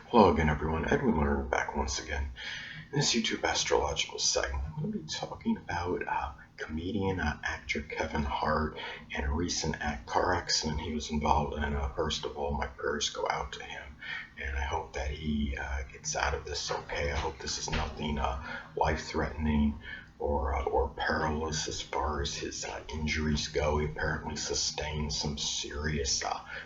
Hello again, everyone. Edwin Learnard back once again. In this YouTube astrological segment, I'm going to be talking about comedian, actor Kevin Hart and a recent car accident he was involved in. First of all, my prayers go out to him, and I hope that he gets out of this okay. I hope this is nothing life-threatening or perilous as far as his injuries go. He apparently sustained some serious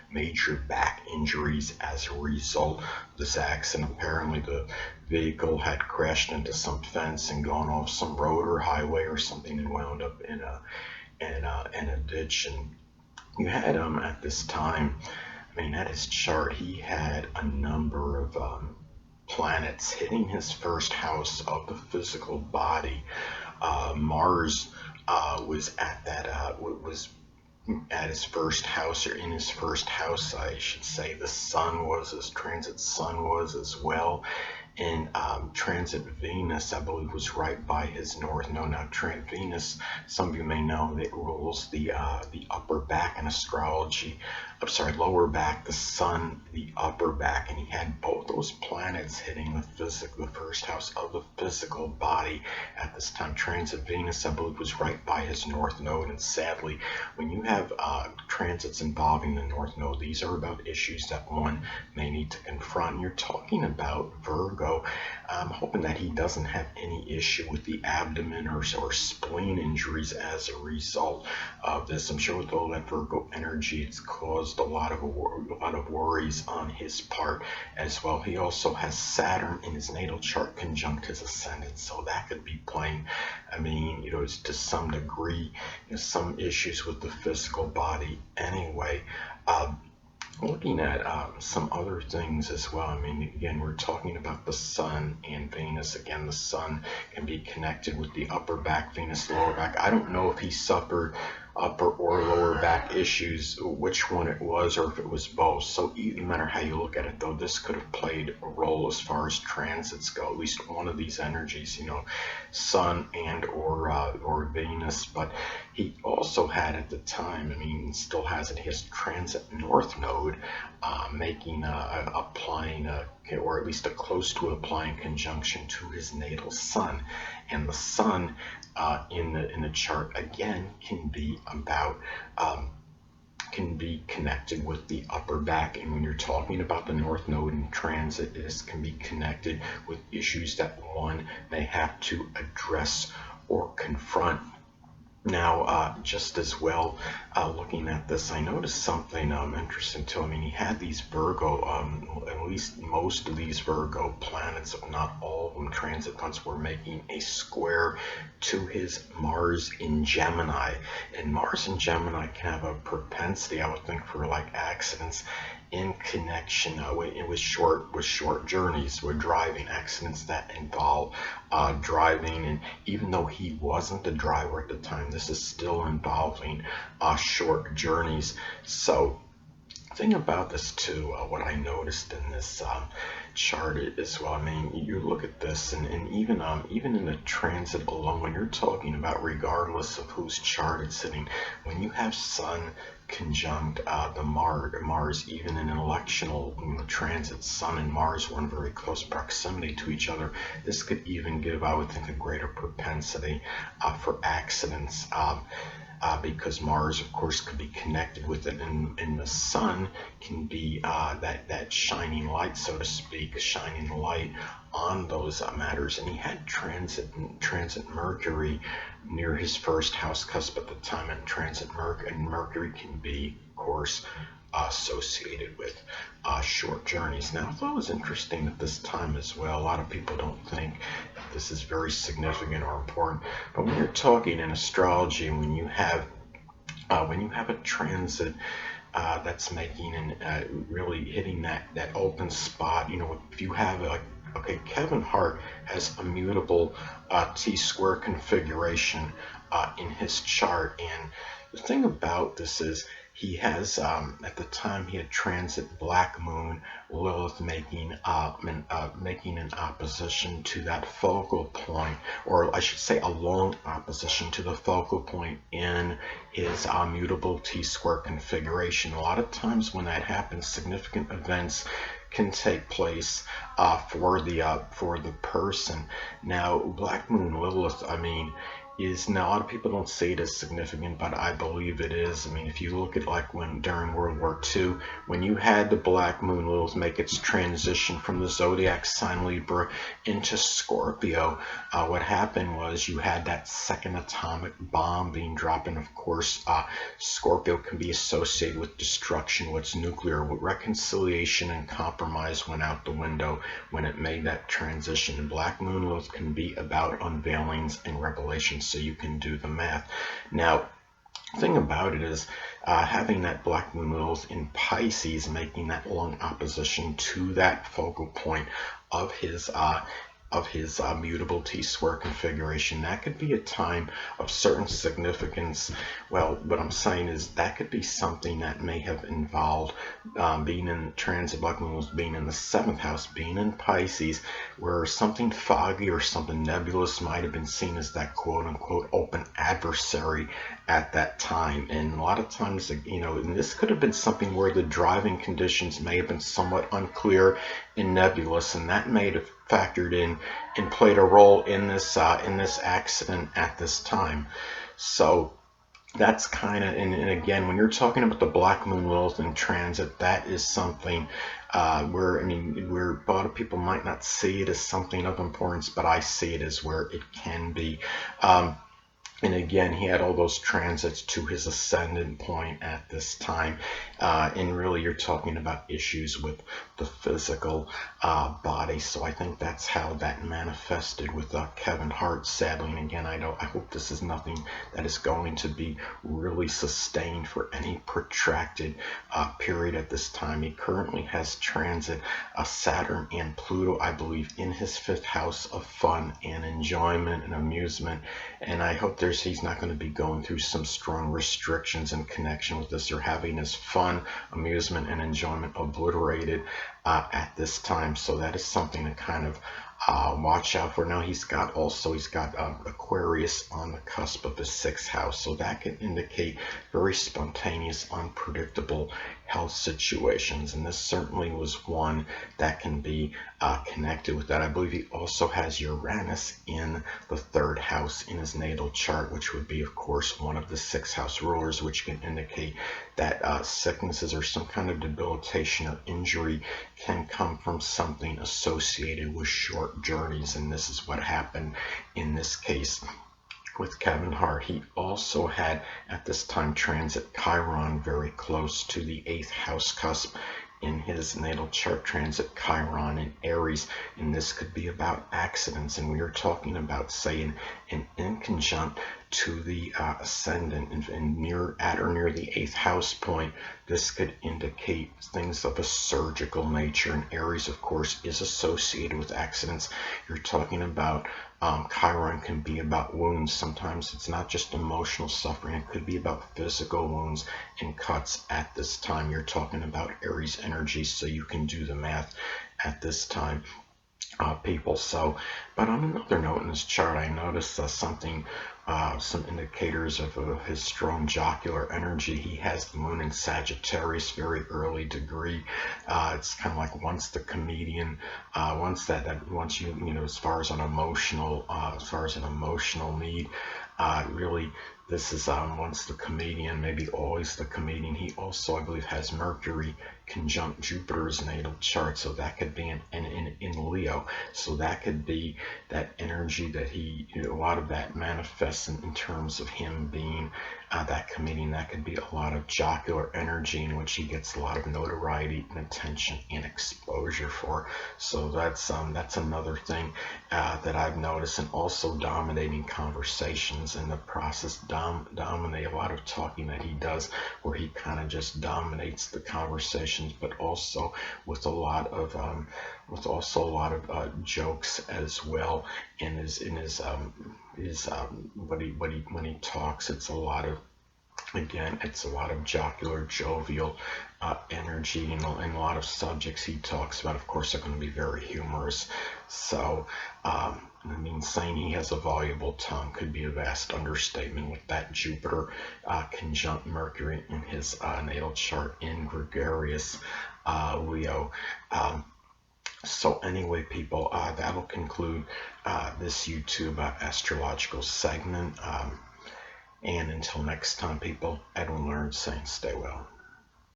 major back injuries as a result of this accident. Apparently, the vehicle had crashed into some fence and gone off some road or highway or something and wound up in a ditch. And you had at this time, at his chart, he had a number of planets hitting his first house of the physical body. Mars was at his first house, or in his first house, I should say. The Sun was, his transit Sun was as well. And transit Venus, I believe, was right by his north node. Now, Venus, some of you may know, it rules the upper back in astrology. I'm sorry, lower back, the Sun, the upper back, and he had both those planets hitting the first house of the physical body at this time. Transit Venus, I believe, was right by his north node, and sadly, when you have transits involving the north node, these are about issues that one may need to confront. You're talking about Virgo. I'm hoping that he doesn't have any issue with the abdomen or spleen injuries as a result of this. I'm sure with all that Virgo energy, it's caused a lot of worries on his part as well. He also has Saturn in his natal chart conjunct his ascendant, so that could be playing, to some degree, some issues with the physical body anyway. Looking at some other things as well. Again, we're talking about the Sun and Venus. Again, the Sun can be connected with the upper back, Venus lower back. I don't know if he suffered upper or lower back issues, which one it was, or if it was both. So no matter how you look at it, though, this could have played a role as far as transits go. At least one of these energies, Sun and or Venus. But he also had at the time, still has it, his transit north node, applying or at least a close to applying conjunction to his natal Sun. And the Sun in the chart again can be connected with the upper back. And when you're talking about the north node in transit, this can be connected with issues that one may have to address or confront. Now, just as well, looking at this, I noticed something interesting too. He had these Virgo, at least most of these Virgo planets, if not all of them, transit points, were making a square to his Mars in Gemini. And Mars in Gemini can have a propensity, I would think, for like accidents in connection with short journeys, with driving accidents that involve driving. And even though he wasn't the driver at the time, this is still involving short journeys. So thing about this too, what I noticed in this chart as well, you look at this, and even in the transit alone, when you're talking about, regardless of whose chart it's sitting, when you have Sun conjunct the Mars, even in an electional transit, Sun and Mars were in very close proximity to each other. This could even give, I would think, a greater propensity for accidents. Because Mars, of course, could be connected with it, and the Sun can be that shining light, so to speak, shining light on those matters. And he had transit Mercury near his first house cusp at the time, and transit Mercury can be, of course, associated with short journeys. Now, I thought it was interesting at this time as well. A lot of people don't think that this is very significant or important, but when you're talking in astrology, when you have a transit that's making and really hitting that open spot, if you have Kevin Hart has a mutable T-square configuration in his chart, and the thing about this is he has at the time he had transit Black Moon Lilith, making an opposition to that focal point, or I should say a long opposition to the focal point in his mutable T-square configuration. A lot of times when that happens, significant events can take place for the person. Now, Black Moon Lilith, I mean, is now a lot of people don't see it as significant, but I believe it is. I mean, if you look at like when during World War II, when you had the Black Moon Lilith make its transition from the zodiac sign Libra into Scorpio, what happened was you had that second atomic bomb being dropped, and of course, Scorpio can be associated with destruction, what's nuclear, with reconciliation and compromise went out the window when it made that transition. And Black Moon Lilith can be about unveilings and revelations, so you can do the math. Now, the thing about it is having that Black Moon Lilith in Pisces, making that long opposition to that focal point of his mutable T-square configuration, that could be a time of certain significance. Well, what I'm saying is that could be something that may have involved being in transit, Black Moon being in the 7th house, being in Pisces, where something foggy or something nebulous might have been seen as that quote-unquote open adversary at that time. And a lot of times, you know, and this could have been something where the driving conditions may have been somewhat unclear and nebulous, and that may have factored in and played a role in this accident at this time. So that's kind of, and again, when you're talking about the Black Moon Lilith in transit, that is something where, I mean, where a lot of people might not see it as something of importance, but I see it as where it can be. And again, he had all those transits to his ascendant point at this time. And really, you're talking about issues with the physical body. So I think that's how that manifested with Kevin Hart, sadly. And again, I hope this is nothing that is going to be really sustained for any protracted period at this time. He currently has transit Saturn and Pluto, I believe, in his 5th house of fun and enjoyment and amusement. And I hope he's not going to be going through some strong restrictions in connection with this, or having his fun, amusement, and enjoyment obliterated at this time. So that is something to kind of watch out for. Now he's got Aquarius on the cusp of his 6th house, so that can indicate very spontaneous, unpredictable health situations, and this certainly was one that can be connected with that. I believe he also has Uranus in the 3rd house in his natal chart, which would be, of course, one of the 6th house rulers, which can indicate that sicknesses or some kind of debilitation or injury can come from something associated with short journeys, and this is what happened in this case with Kevin Hart. He also had at this time transit Chiron very close to the 8th house cusp in his natal chart, transit Chiron in Aries, and this could be about accidents, and we are talking about, say, an inconjunct to the ascendant and near the 8th house point. This could indicate things of a surgical nature, and Aries, of course, is associated with accidents. You're talking about Chiron can be about wounds. Sometimes it's not just emotional suffering, it could be about physical wounds and cuts at this time. You're talking about Aries energy, so you can do the math at this time, people. So, but on another note in this chart, I noticed some indicators of his strong jocular energy. He has the moon in Sagittarius, very early degree. It's kind of like once the comedian, once you know, as far as an emotional need, really. This is once the comedian, maybe always the comedian. He also, I believe, has Mercury conjunct Jupiter's natal chart, so that could be in Leo. So that could be that energy that he, you know, a lot of that manifests in terms of him being that comedian. That could be a lot of jocular energy in which he gets a lot of notoriety and attention and exposure for. So that's another thing that I've noticed, and also dominating conversations in the process. Dominate a lot of talking that he does, where he kind of just dominates the conversations, but also with a lot of jokes as well. And when he talks, it's a lot of Again, it's a lot of jocular, jovial energy, and a lot of subjects he talks about, of course, are going to be very humorous. So, I mean, saying he has a voluble tongue could be a vast understatement with that Jupiter conjunct Mercury in his natal chart in gregarious Leo. So anyway, people, that'll conclude this YouTube astrological segment. And until next time, people, Edwin Learnard saying stay well.